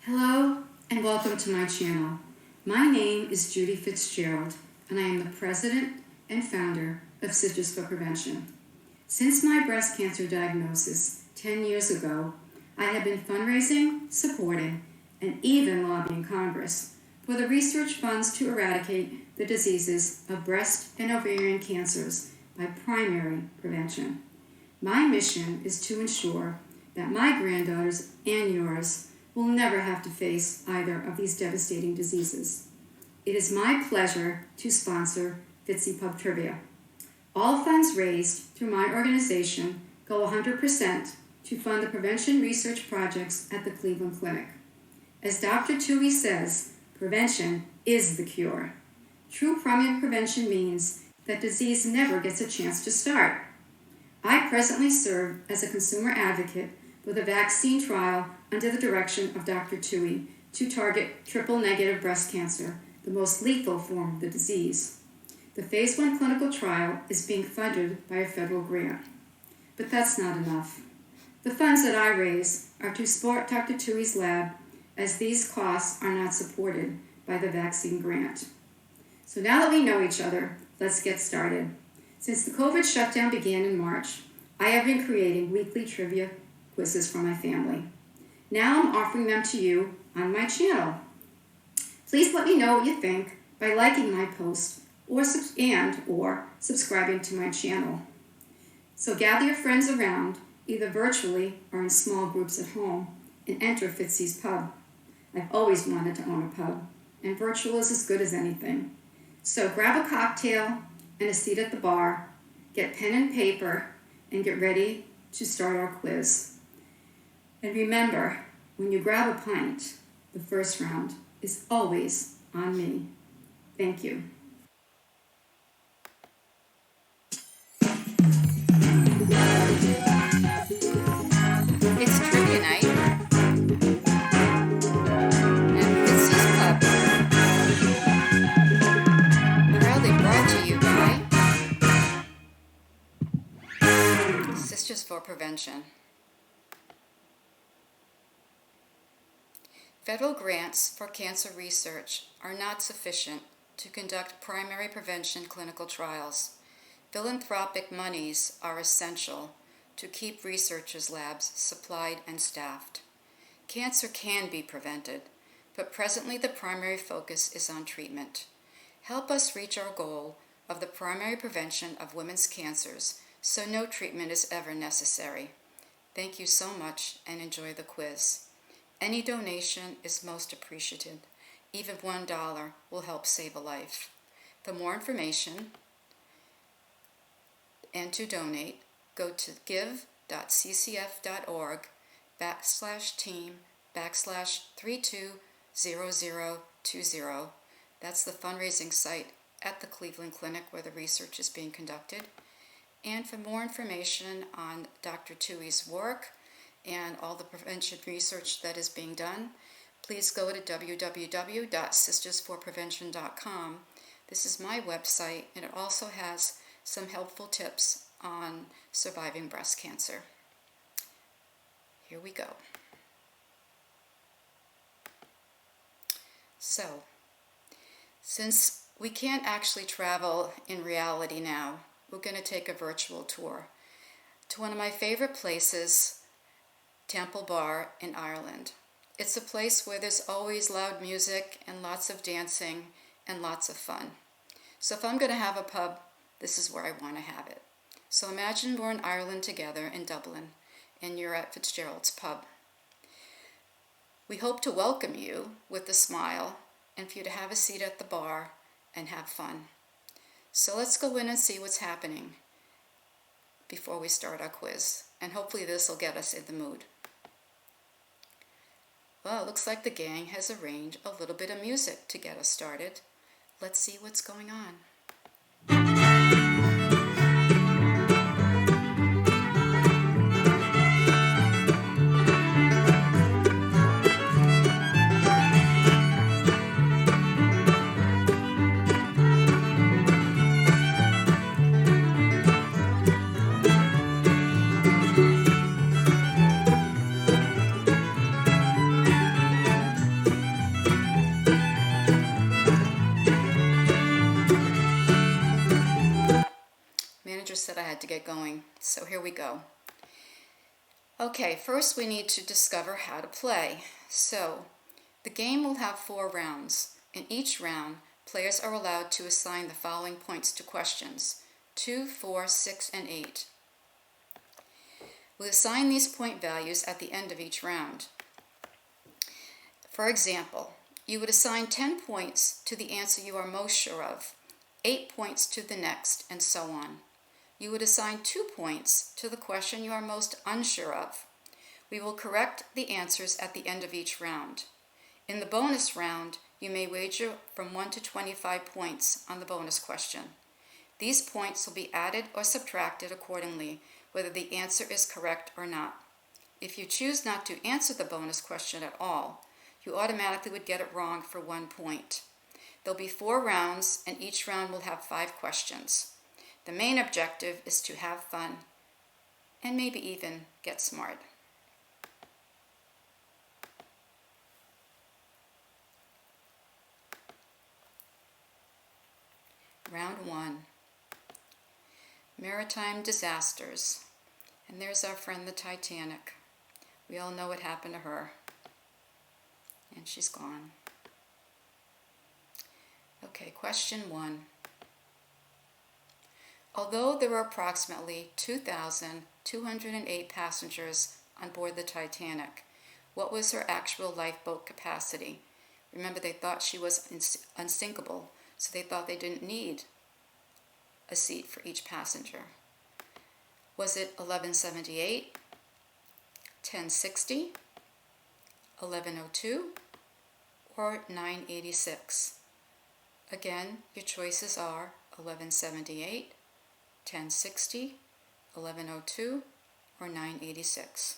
Hello and welcome to my channel. My name is Judy Fitzgerald and I am the president and founder of FitzyPub Prevention. Since my breast cancer diagnosis 10 years ago, I have been fundraising, supporting, and even lobbying Congress for the research funds to eradicate the diseases of breast and ovarian cancers by primary prevention. My mission is to ensure that my granddaughters and yours will never have to face either of these devastating diseases. It is my pleasure to sponsor FitzyPub Trivia. All funds raised through my organization go 100% to fund the prevention research projects at the Cleveland Clinic. As Dr. Tui says, prevention is the cure. True primary prevention means that disease never gets a chance to start. I presently serve as a consumer advocate with a vaccine trial under the direction of Dr. Tui to target triple-negative breast cancer, the most lethal form of the disease. The Phase 1 clinical trial is being funded by a federal grant. But that's not enough. The funds that I raise are to support Dr. Tui's lab, as these costs are not supported by the vaccine grant. So now that we know each other, let's get started. Since the COVID shutdown began in March, I have been creating weekly trivia quizzes for my family. Now I'm offering them to you on my channel. Please let me know what you think by liking my post or subscribing to my channel. So gather your friends around, either virtually or in small groups at home, and enter Fitzy's Pub. I've always wanted to own a pub, and virtual is as good as anything. So grab a cocktail and a seat at the bar, get pen and paper, and get ready to start our quiz. And remember, when you grab a pint, the first round is always on me. Thank you. It's trivia night at Fitzy's Pub. Proudly brought to you by Sisters for Prevention. Federal grants for cancer research are not sufficient to conduct primary prevention clinical trials. Philanthropic monies are essential to keep researchers' labs supplied and staffed. Cancer can be prevented, but presently the primary focus is on treatment. Help us reach our goal of the primary prevention of women's cancers so no treatment is ever necessary. Thank you so much and enjoy the quiz. Any donation is most appreciated. Even $1 will help save a life. For more information and to donate, go to give.ccf.org/team/320020. That's the fundraising site at the Cleveland Clinic where the research is being conducted. And for more information on Dr. Tui's work and all the prevention research that is being done, please go to www.sistersforprevention.com. This is my website, and it also has some helpful tips on surviving breast cancer. Here we go. So, since we can't actually travel in reality now, we're going to take a virtual tour to one of my favorite places, Temple Bar in Ireland. It's a place where there's always loud music and lots of dancing and lots of fun. So if I'm going to have a pub, this is where I want to have it. So imagine we're in Ireland together in Dublin and you're at Fitzgerald's Pub. We hope to welcome you with a smile and for you to have a seat at the bar and have fun. So let's go in and see what's happening before we start our quiz. And hopefully this will get us in the mood. Well, it looks like the gang has arranged a little bit of music to get us started. Let's see what's going on. get going. So here we go. Okay, first we need to discover how to play. So the game will have 4 rounds. In each round, players are allowed to assign the following points to questions: 2, 4, 6, and 8. We'll assign these point values at the end of each round. For example, you would assign 10 points to the answer you are most sure of, 8 points to the next, and so on. You would assign 2 points to the question you are most unsure of. We will correct the answers at the end of each round. In the bonus round, you may wager from 1 to 25 points on the bonus question. These points will be added or subtracted accordingly, whether the answer is correct or not. If you choose not to answer the bonus question at all, you automatically would get it wrong for 1 point. There'll be 4 rounds, and each round will have 5 questions. The main objective is to have fun and maybe even get smart. Round 1. Maritime disasters. And there's our friend the Titanic. We all know what happened to her. And she's gone. Okay, question 1. Although there were approximately 2,208 passengers on board the Titanic, what was her actual lifeboat capacity? Remember, they thought she was unsinkable, so they thought they didn't need a seat for each passenger. Was it 1178, 1060, 1102, or 986? Again, your choices are 1178, 1060, 1102, or 986.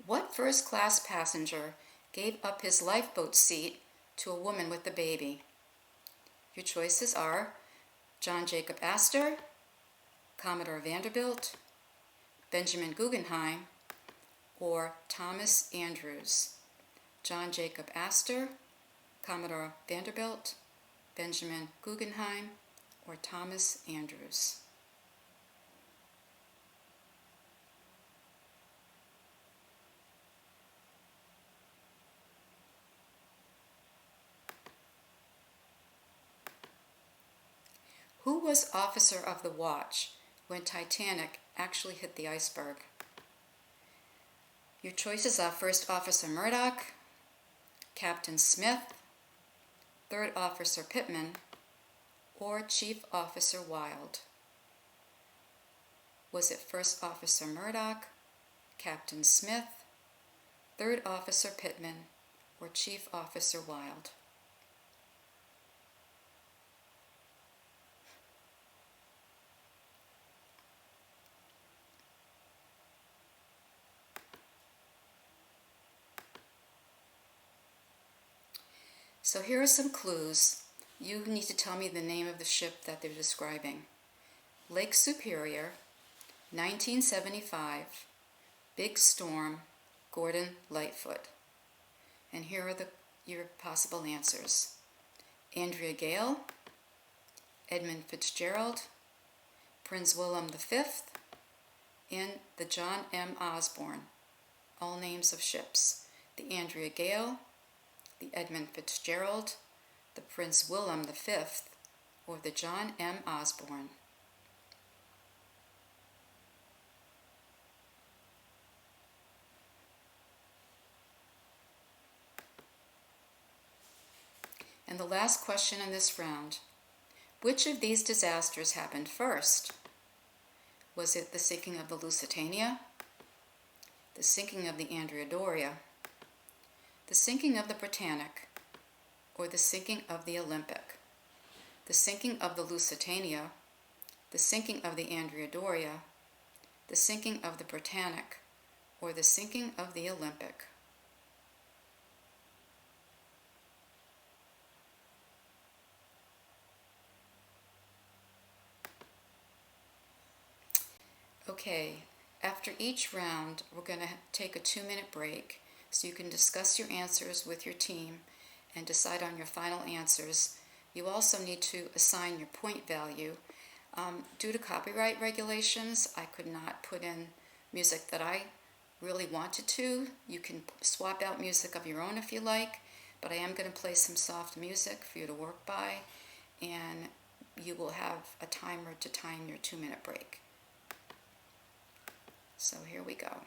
What first-class passenger gave up his lifeboat seat to a woman with a baby? Your choices are John Jacob Astor, Commodore Vanderbilt, Benjamin Guggenheim, or Thomas Andrews. John Jacob Astor, Commodore Vanderbilt, Benjamin Guggenheim, or Thomas Andrews. Who was officer of the watch when Titanic actually hit the iceberg? Your choices are First Officer Murdoch, Captain Smith, Third Officer Pittman, or Chief Officer Wilde. Was it First Officer Murdoch, Captain Smith, Third Officer Pittman, or Chief Officer Wilde? So here are some clues. You need to tell me the name of the ship that they're describing. Lake Superior, 1975, Big Storm, Gordon Lightfoot. And here are your possible answers. Andrea Gale, Edmund Fitzgerald, Prince William V, and the John M. Osborne. All names of ships. The Andrea Gale, the Edmund Fitzgerald, the Prince William V, or the John M. Osborne. And the last question in this round. Which of these disasters happened first? Was it the sinking of the Lusitania, the sinking of the Andrea Doria, the sinking of the Britannic, or the sinking of the Olympic? The sinking of the Lusitania, the sinking of the Andrea Doria, the sinking of the Britannic, or the sinking of the Olympic? Okay, After each round, we're going to take a 2-minute break so you can discuss your answers with your team and decide on your final answers. You also need to assign your point value. Due to copyright regulations, I could not put in music that I really wanted to. You can swap out music of your own if you like, but I am going to play some soft music for you to work by, and you will have a timer to time your 2-minute break. So here we go.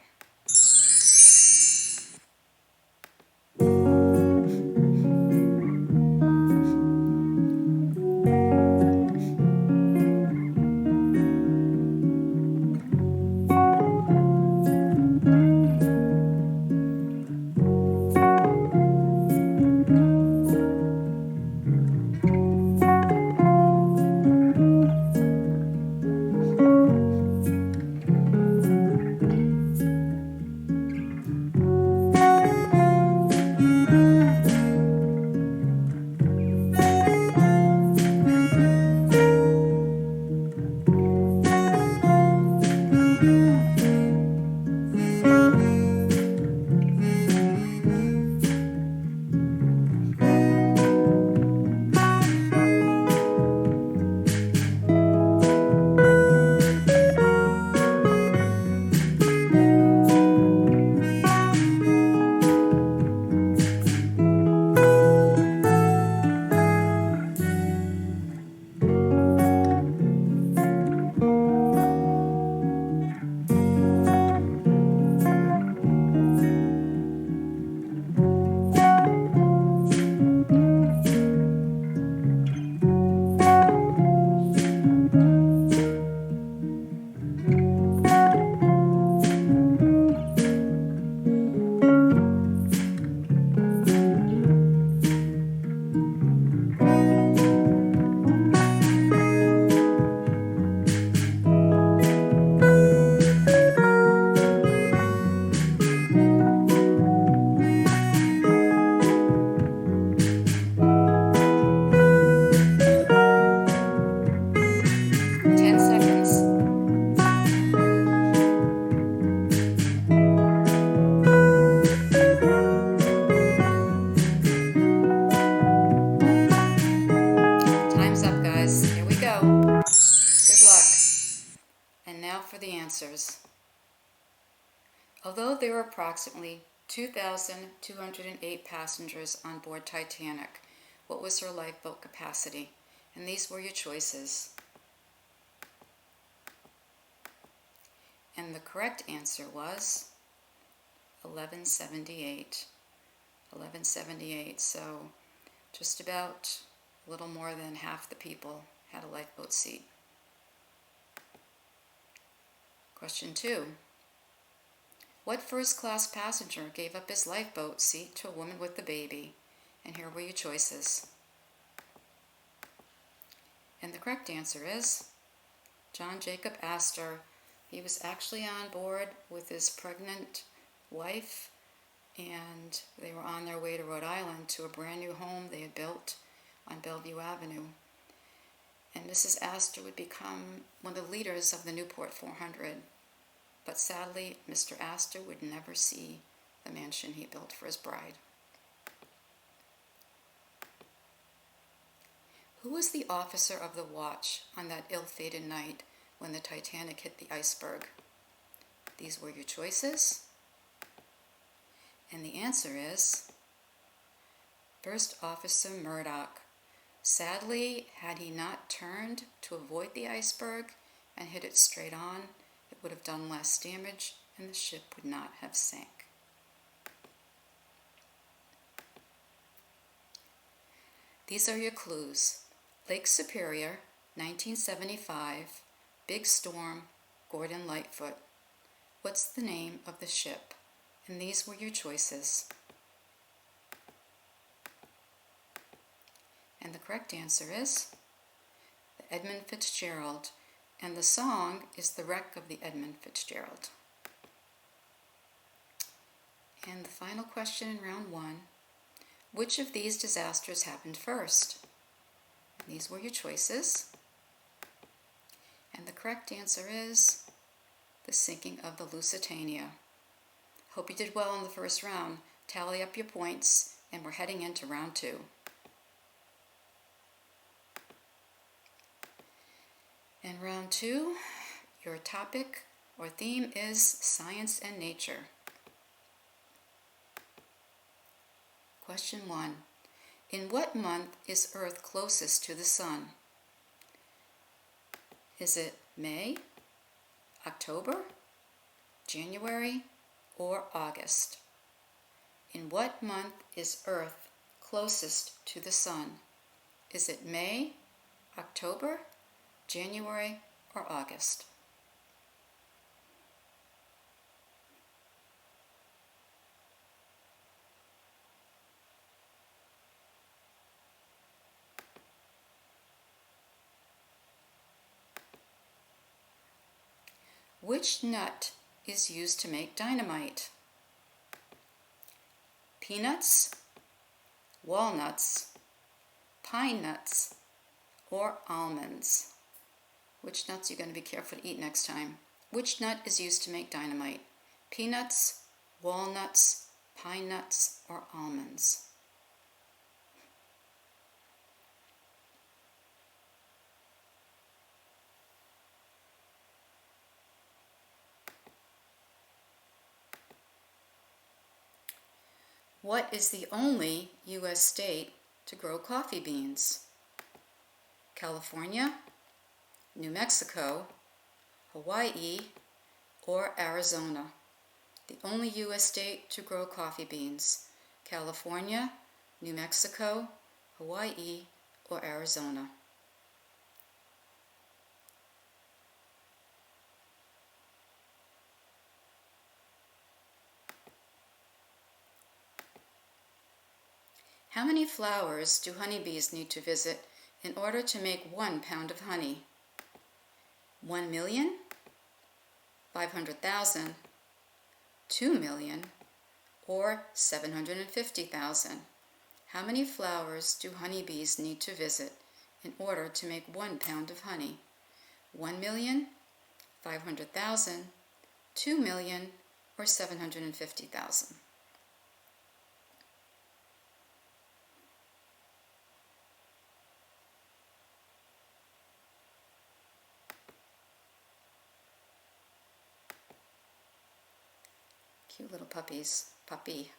For the answers. Although there were approximately 2,208 passengers on board Titanic, what was her lifeboat capacity? And these were your choices. And the correct answer was 1178. 1178, so just about a little more than half the people had a lifeboat seat. Question 2. What first-class passenger gave up his lifeboat seat to a woman with a baby? And here were your choices. And the correct answer is John Jacob Astor. He was actually on board with his pregnant wife, and they were on their way to Rhode Island to a brand new home they had built on Bellevue Avenue. And Mrs. Astor would become one of the leaders of the Newport 400. But sadly, Mr. Astor would never see the mansion he built for his bride. Who was the officer of the watch on that ill-fated night when the Titanic hit the iceberg? These were your choices. And the answer is First Officer Murdoch. Sadly, had he not turned to avoid the iceberg and hit it straight on, it would have done less damage and the ship would not have sank. These are your clues. Lake Superior, 1975, big storm, Gordon Lightfoot. What's the name of the ship? And these were your choices. And the correct answer is the Edmund Fitzgerald. And the song is The Wreck of the Edmund Fitzgerald. And the final question in round 1. Which of these disasters happened first? And these were your choices. And the correct answer is the sinking of the Lusitania. Hope you did well in the first round. Tally up your points, and we're heading into round 2. In round 2, your topic or theme is science and nature. Question 1. In what month is Earth closest to the Sun? Is it May, October, January, or August? In what month is Earth closest to the Sun? Is it May, October, January, or August? Which nut is used to make dynamite? Peanuts, walnuts, pine nuts, or almonds? Which nuts are you going to be careful to eat next time? Which nut is used to make dynamite? Peanuts, walnuts, pine nuts, or almonds? What is the only U.S. state to grow coffee beans? California, New Mexico, Hawaii, or Arizona? The only U.S. state to grow coffee beans. California, New Mexico, Hawaii, or Arizona? How many flowers do honeybees need to visit in order to make 1 pound of honey? 1 million, 500,000, 2 million, or 750,000? How many flowers do honeybees need to visit in order to make 1 pound of honey? 1 million, 500,000, 2 million, or 750,000? Cute little puppies. Puppy.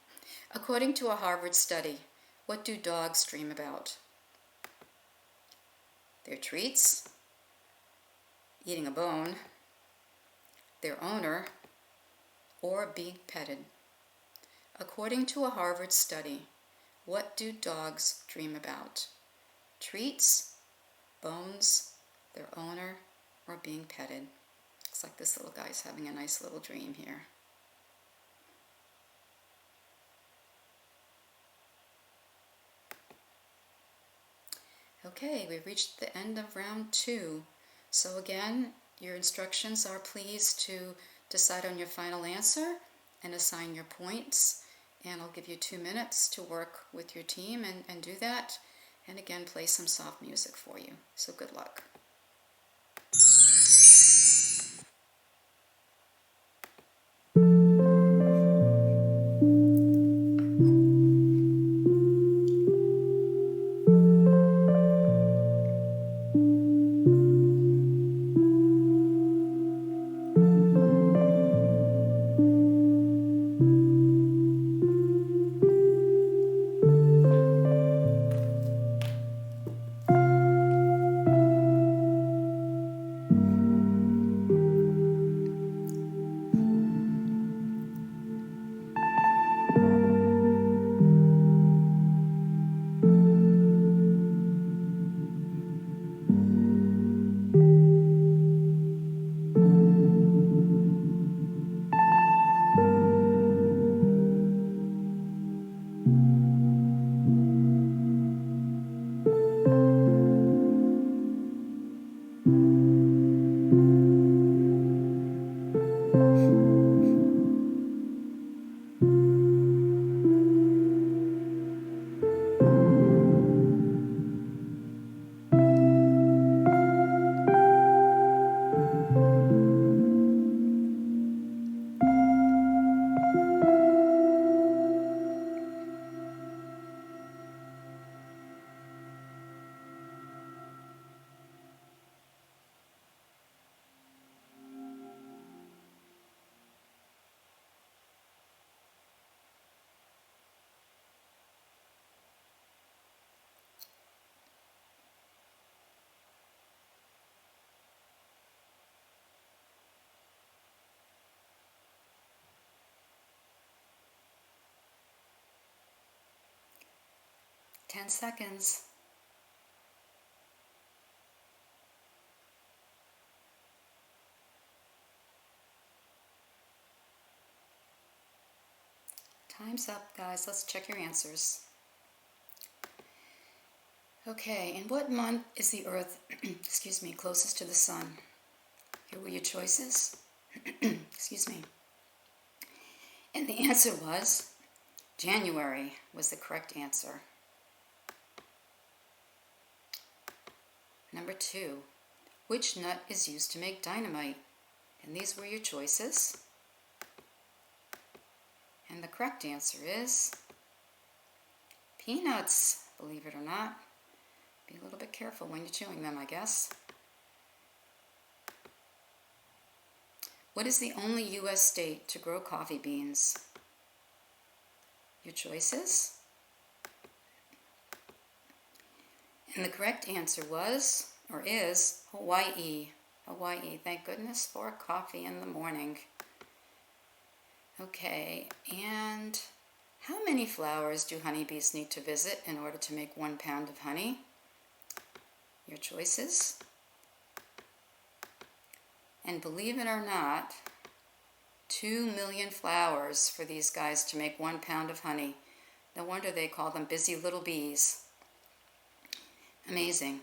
According to a Harvard study, what do dogs dream about? Their treats, eating a bone, their owner, or being petted. According to a Harvard study, what do dogs dream about? Treats, bones, their owner, or being petted. Looks like this little guy's having a nice little dream here. Okay, we've reached the end of round 2. So again, your instructions are please to decide on your final answer and assign your points. And I'll give you 2 minutes to work with your team and do that. And again, play some soft music for you. So good luck. 10 seconds. Time's up, guys. Let's check your answers. Okay, in what month is the Earth, closest to the Sun? Here were your choices. Excuse me. And the answer was January was the correct answer. Number 2, which nut is used to make dynamite? And these were your choices. And the correct answer is peanuts, believe it or not. Be a little bit careful when you're chewing them, I guess. What is the only U.S. state to grow coffee beans? Your choices. And the correct answer was, or is, Hawaii. Hawaii, thank goodness for coffee in the morning. Okay, and how many flowers do honeybees need to visit in order to make 1 pound of honey? Your choices. And believe it or not, 2 million flowers for these guys to make 1 pound of honey. No wonder they call them busy little bees. Amazing.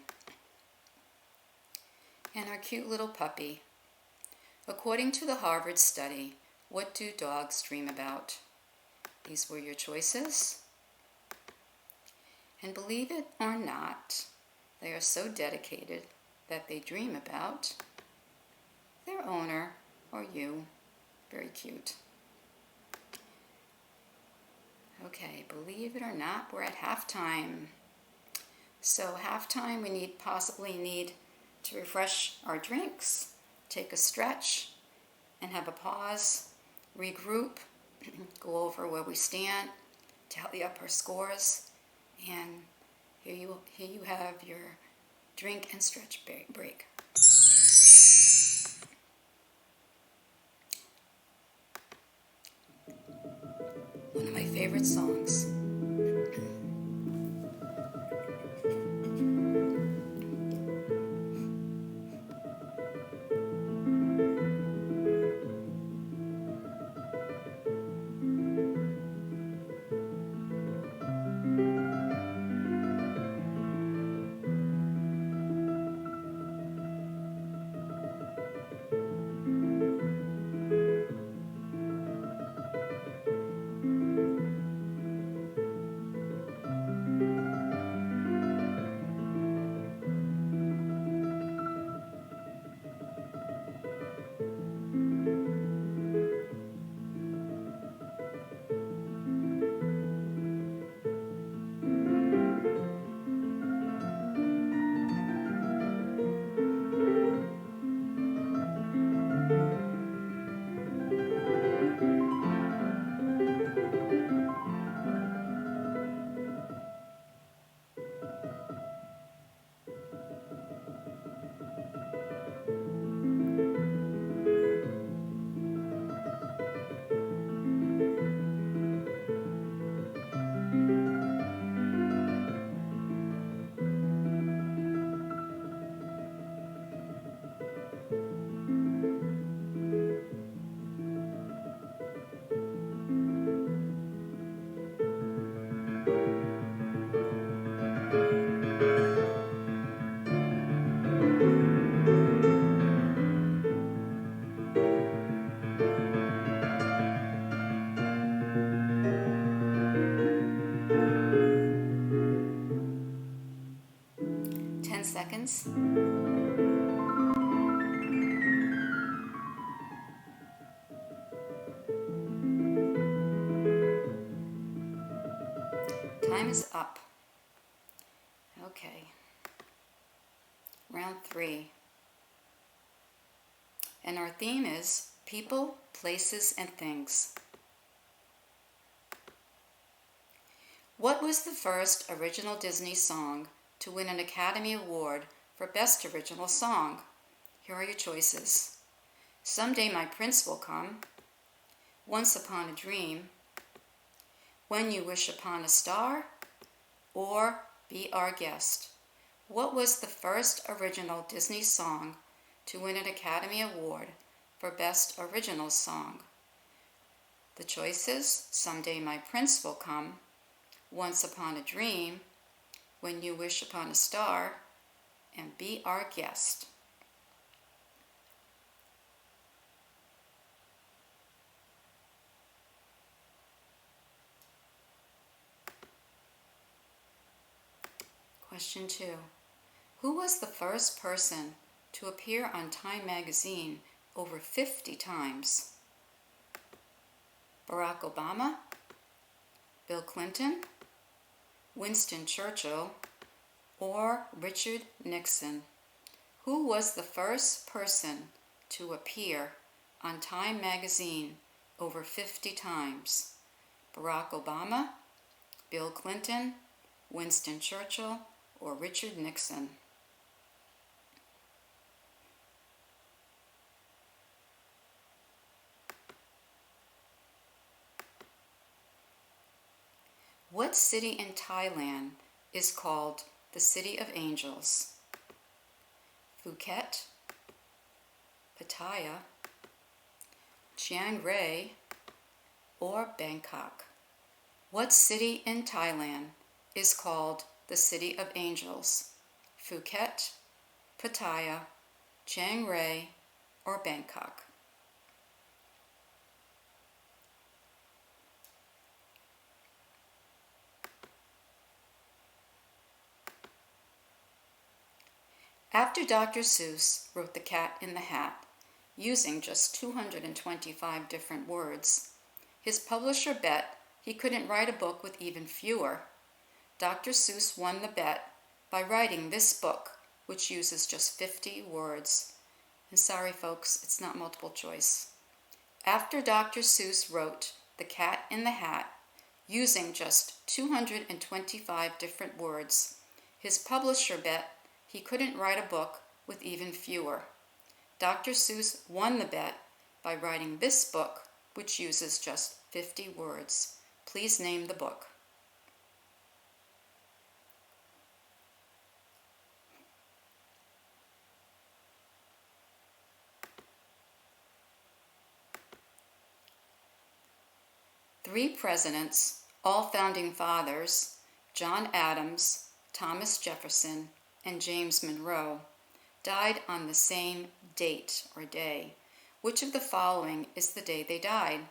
And our cute little puppy. According to the Harvard study, what do dogs dream about? These were your choices. And believe it or not, they are so dedicated that they dream about their owner or you. Very cute. Okay, believe it or not, we're at halftime. So halftime, we possibly need to refresh our drinks, take a stretch, and have a pause, regroup, go over where we stand, tally up our scores, and here you have your drink and stretch break. One of my favorite songs. Seconds. Time is up. Okay. Round 3. And our theme is people, places, and things. What was the first original Disney song to win an Academy Award for Best Original Song? Here are your choices. Someday My Prince Will Come, Once Upon a Dream, When You Wish Upon a Star, or Be Our Guest. What was the first original Disney song to win an Academy Award for Best Original Song? The choices: Someday My Prince Will Come, Once Upon a Dream, When You Wish Upon a Star, and Be Our Guest. Question 2. Who was the first person to appear on Time magazine over 50 times? Barack Obama, Bill Clinton, Winston Churchill, or Richard Nixon? Who was the first person to appear on Time magazine over 50 times? Barack Obama, Bill Clinton, Winston Churchill, or Richard Nixon? What city in Thailand is called the City of Angels? Phuket, Pattaya, Chiang Rai, or Bangkok? What city in Thailand is called the City of Angels? Phuket, Pattaya, Chiang Rai, or Bangkok? After Dr. Seuss wrote The Cat in the Hat, using just 225 different words, his publisher bet he couldn't write a book with even fewer. Dr. Seuss won the bet by writing this book, which uses just 50 words. And sorry folks, it's not multiple choice. After Dr. Seuss wrote The Cat in the Hat, using just 225 different words, his publisher bet he couldn't write a book with even fewer. Dr. Seuss won the bet by writing this book, which uses just 50 words. Please name the book. Three presidents, all founding fathers, John Adams, Thomas Jefferson, and James Monroe, died on the same date or day. Which of the following is the day they died?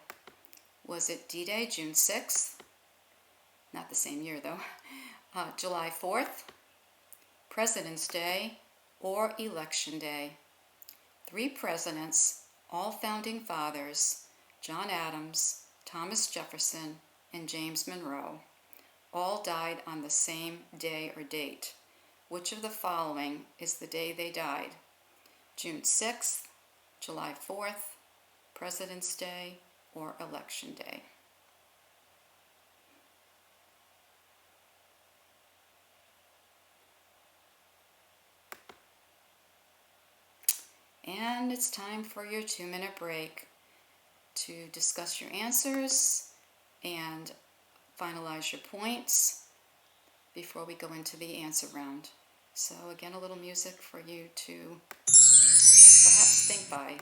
Was it D-Day, June 6th? Not the same year though. July 4th, President's Day, or Election Day? Three presidents, all founding fathers, John Adams, Thomas Jefferson, and James Monroe, all died on the same day or date. Which of the following is the day they died? June 6th, July 4th, President's Day, or Election Day? And it's time for your 2-minute break to discuss your answers and finalize your points before we go into the answer round. So again, a little music for you to perhaps think by.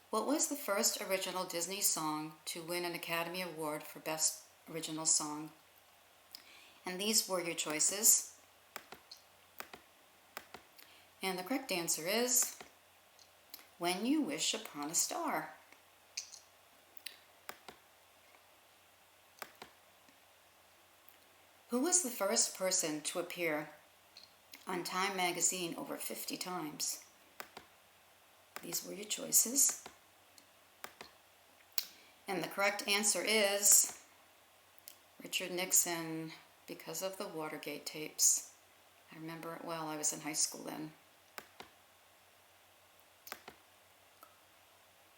What was the first original Disney song to win an Academy Award for Best Original Song? And these were your choices. And the correct answer is When You Wish Upon a Star. Who was the first person to appear on Time magazine over 50 times? These were your choices. And the correct answer is Richard Nixon, because of the Watergate tapes. I remember it well. I was in high school then.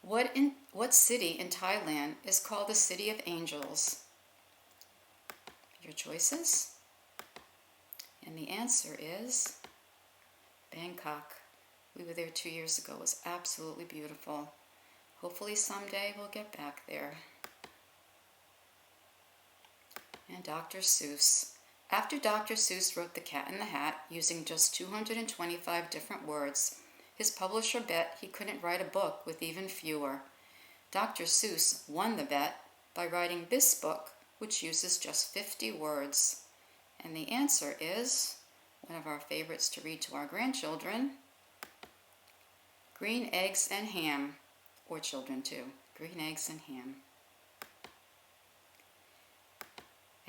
What city in Thailand is called the City of Angels? Your choices? And the answer is Bangkok. We were there 2 years ago. It was absolutely beautiful. Hopefully someday we'll get back there. And Dr. Seuss. After Dr. Seuss wrote The Cat in the Hat using just 225 different words, his publisher bet he couldn't write a book with even fewer. Dr. Seuss won the bet by writing this book, which uses just 50 words. And the answer is one of our favorites to read to our grandchildren, Green Eggs and Ham, or children too, Green Eggs and Ham.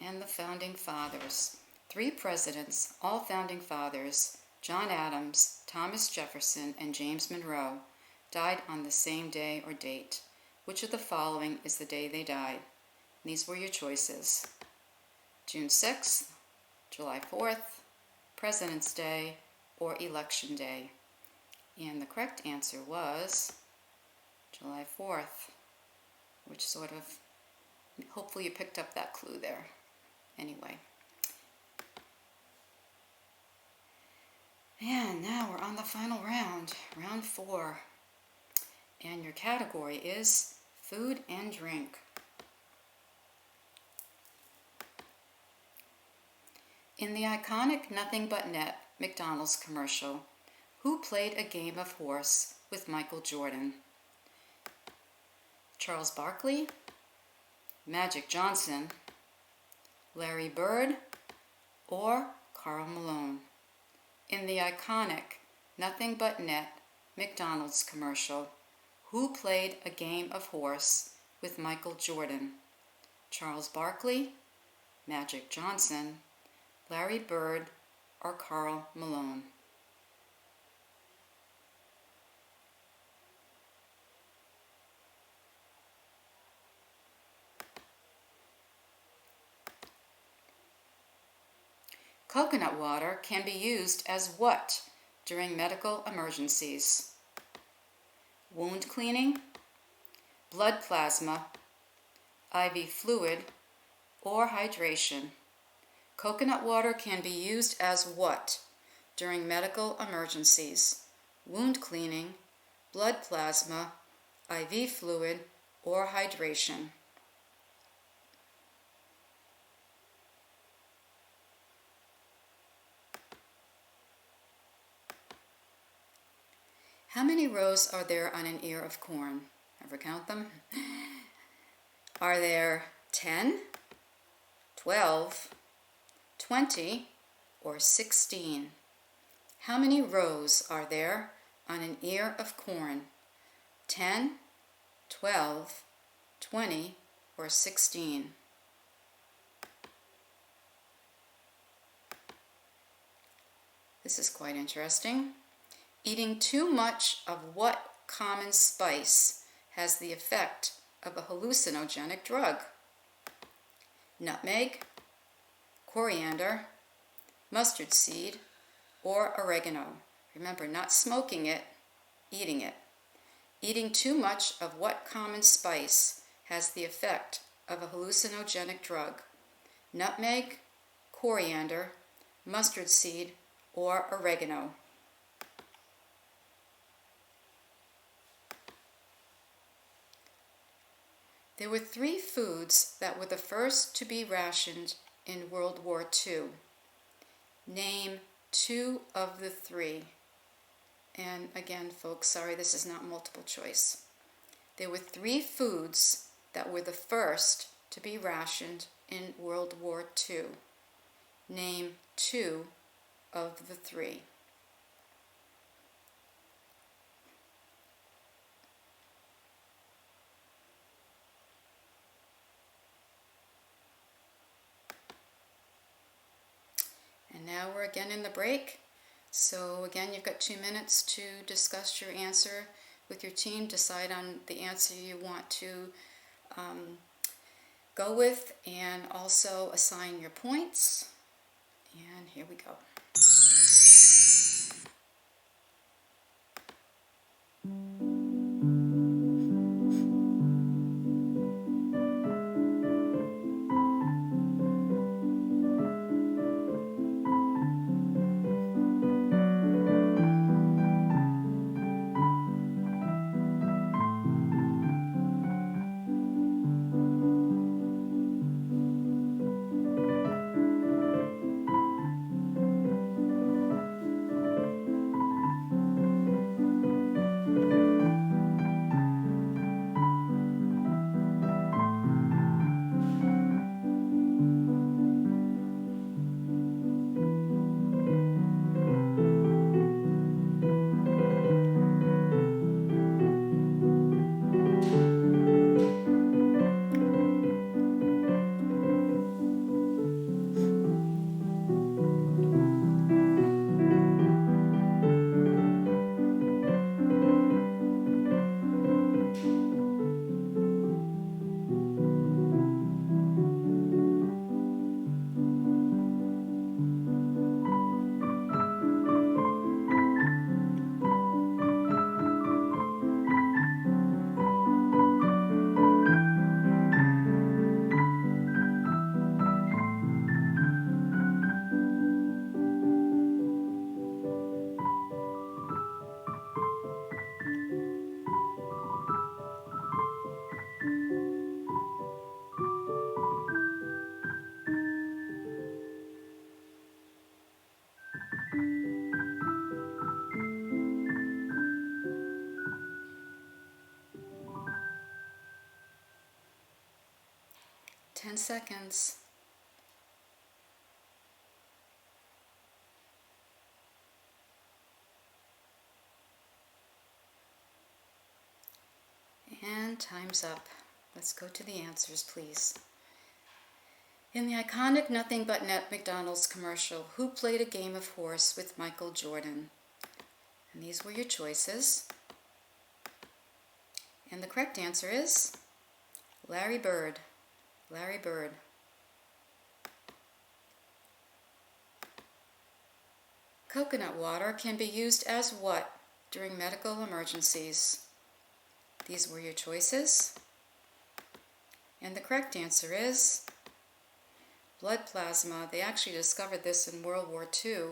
And the Founding Fathers. 3 presidents, all Founding Fathers, John Adams, Thomas Jefferson, and James Monroe, died on the same day or date. Which of the following is the day they died? These were your choices. June 6th, July 4th, President's Day, or Election Day. And the correct answer was July 4th, which sort of, hopefully you picked up that clue there. Anyway. And now we're on the final round, round 4. And your category is food and drink. In the iconic Nothing But Net McDonald's commercial, who played a game of horse with Michael Jordan? Charles Barkley, Magic Johnson, Larry Bird, or Karl Malone? In the iconic Nothing But Net McDonald's commercial, who played a game of horse with Michael Jordan? Charles Barkley, Magic Johnson, Larry Bird, or Karl Malone? Coconut water can be used as what during medical emergencies? Wound cleaning, blood plasma, IV fluid, or hydration? Coconut water can be used as what during medical emergencies? Wound cleaning, blood plasma, IV fluid, or hydration? How many rows are there on an ear of corn? Ever count them? Are there 10, 12, 20, or 16? How many rows are there on an ear of corn? 10, 12, 20, or 16? This is quite interesting. Eating too much of what common spice has the effect of a hallucinogenic drug? Nutmeg, coriander, mustard seed, or oregano? Remember, not smoking it, eating it. Eating too much of what common spice has the effect of a hallucinogenic drug? Nutmeg, coriander, mustard seed, or oregano? There were 3 foods that were the first to be rationed in World War II. Name 2 of the 3. And again, folks, sorry, this is not multiple choice. There were 3 foods that were the first to be rationed in World War II. Name 2 of the 3. And now we're again in the break. So again, you've got 2 minutes to discuss your answer with your team, decide on the answer you want to go with, and also assign your points. And here we go. Ten seconds. And time's up. Let's go to the answers, please. In the iconic Nothing But Net McDonald's commercial, who played a game of horse with Michael Jordan? And these were your choices. And the correct answer is Larry Bird. Larry Bird. Coconut water can be used as what during medical emergencies? These were your choices. And the correct answer is blood plasma. They actually discovered this in World War II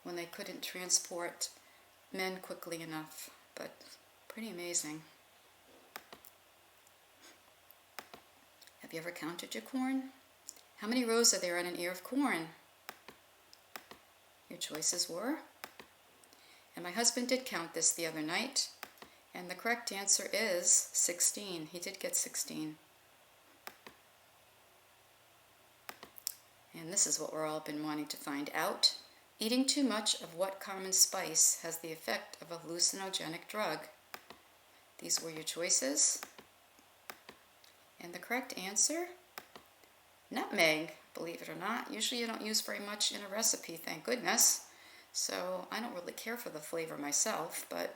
when they couldn't transport men quickly enough, but pretty amazing. Have you ever counted your corn? How many rows are there on an ear of corn? Your choices were, and my husband did count this the other night, and the correct answer is 16. He did get 16. And this is what we're all been wanting to find out. Eating too much of what common spice has the effect of a hallucinogenic drug? These were your choices. And the correct answer? Nutmeg, believe it or not. Usually you don't use very much in a recipe, thank goodness. So I don't really care for the flavor myself, but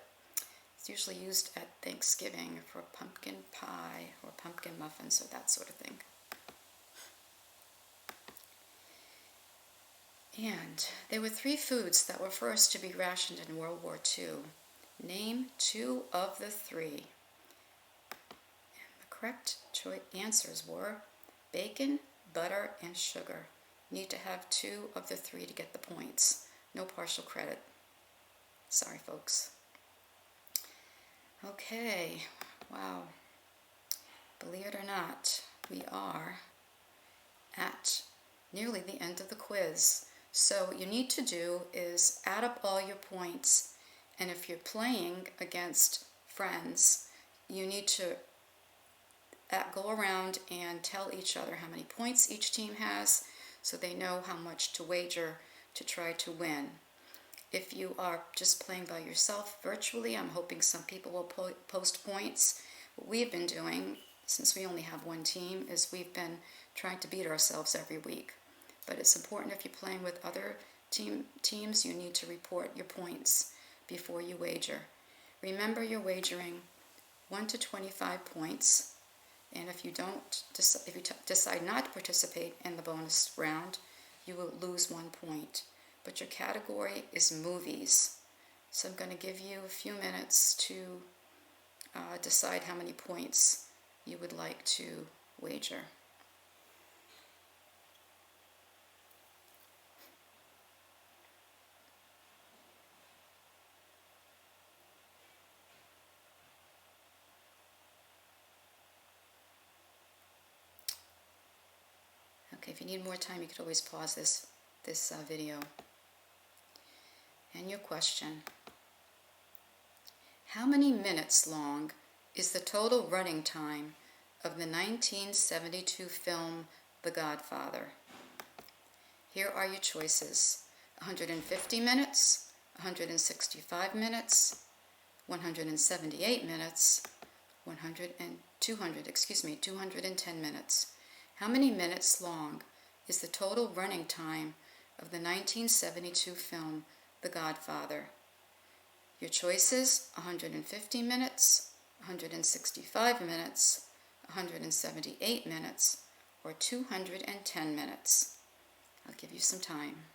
it's usually used at Thanksgiving for pumpkin pie or pumpkin muffins or that sort of thing. And there were 3 foods that were first to be rationed in World War II. Name 2 of the 3. And the correct answers were bacon, butter, and sugar. You need to have 2 of the 3 to get the points. No partial credit. Sorry, folks. Okay, wow. Believe it or not, we are at nearly the end of the quiz. So what you need to do is add up all your points, and if you're playing against friends, you need to go around and tell each other how many points each team has so they know how much to wager to try to win. If you are just playing by yourself virtually, I'm hoping some people will post points. What we've been doing, since we only have one team, is we've been trying to beat ourselves every week. But it's important if you're playing with other teams, you need to report your points before you wager. Remember, you're wagering 1 to 25 points, and if you decide not to participate in the bonus round, you will lose 1 point. But your category is movies. So I'm going to give you a few minutes to decide how many points you would like to wager. Okay, if you need more time, you could always pause this video. And your question: how many minutes long is the total running time of the 1972 film The Godfather? Here are your choices: 150 minutes, 165 minutes, 178 minutes, 210 minutes. How many minutes long is the total running time of the 1972 film The Godfather? Your choices: 150 minutes, 165 minutes, 178 minutes, or 210 minutes. I'll give you some time.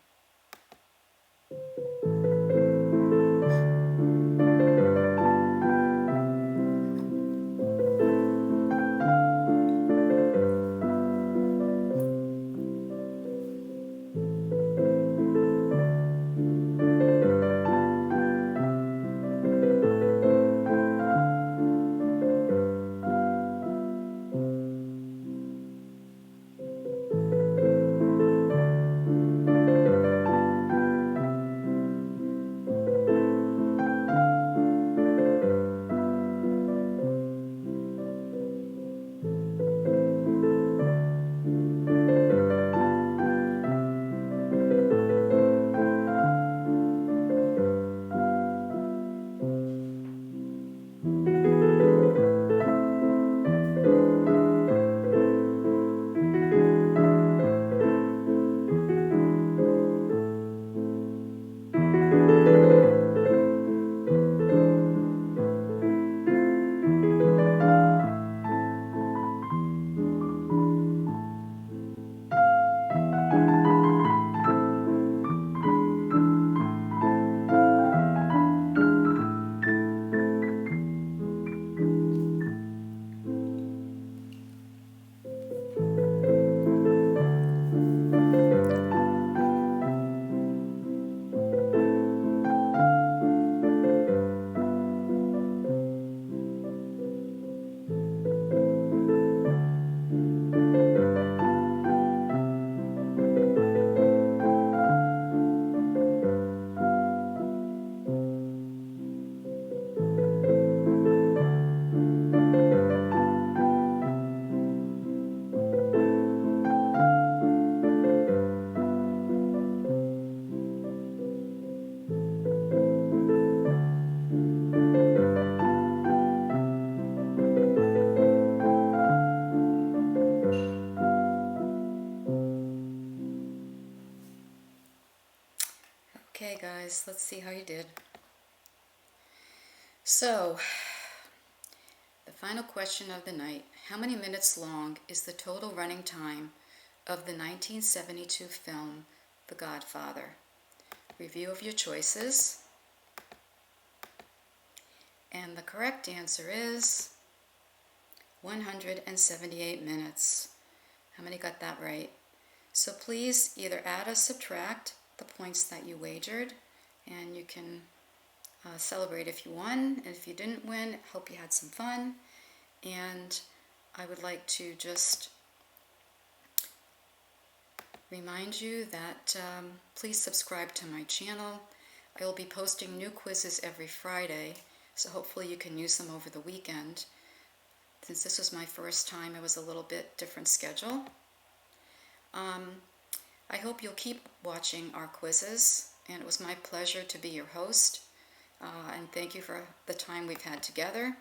Okay guys, let's see how you did. So, the final question of the night: how many minutes long is the total running time of the 1972 film The Godfather? Review of your choices. And the correct answer is 178 minutes. How many got that right? So please either add or subtract the points that you wagered, and you can celebrate if you won, and if you didn't win, hope you had some fun. And I would like to just remind you that please subscribe to my channel. I will be posting new quizzes every Friday. So hopefully you can use them over the weekend. Since this was my first time, it was a little bit different schedule. I hope you'll keep watching our quizzes, and it was my pleasure to be your host. And thank you for the time we've had together.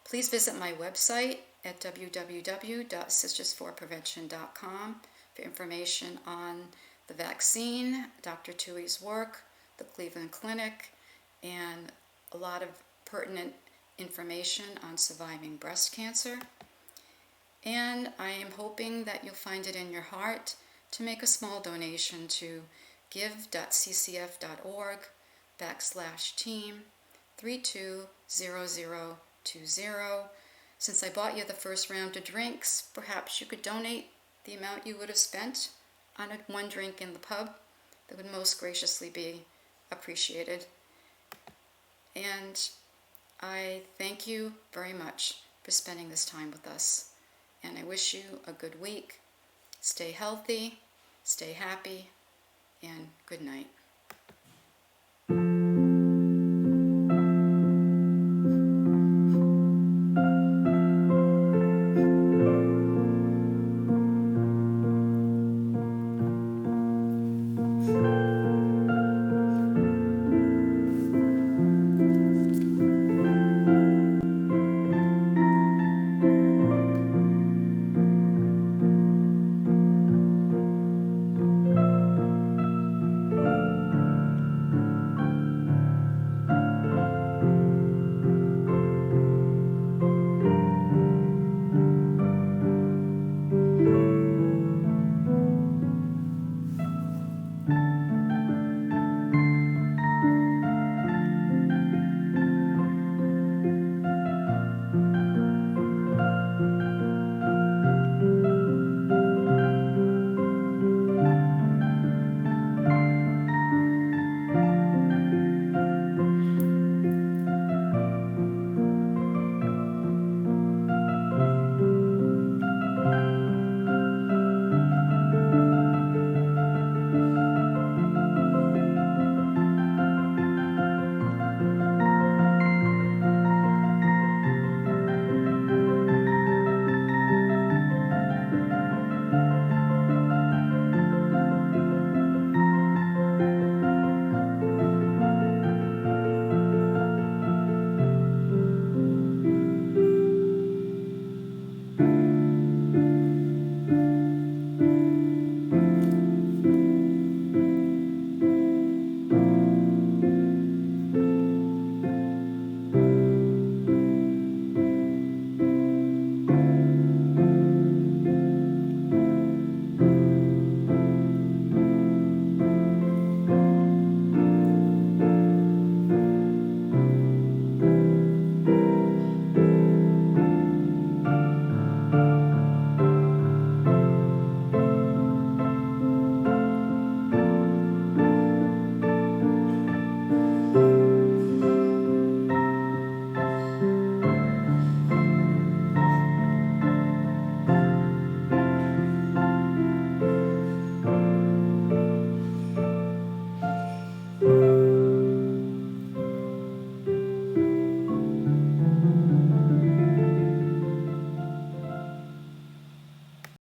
Please visit my website at www.sisters4prevention.com for information on the vaccine, Dr. Tui's work, the Cleveland Clinic, and a lot of pertinent information on surviving breast cancer. And I am hoping that you'll find it in your heart to make a small donation to give.ccf.org/team 320020. Since I bought you the first round of drinks, perhaps you could donate the amount you would have spent on one drink in the pub. That would most graciously be appreciated. And I thank you very much for spending this time with us. And I wish you a good week. Stay healthy, stay happy, and good night.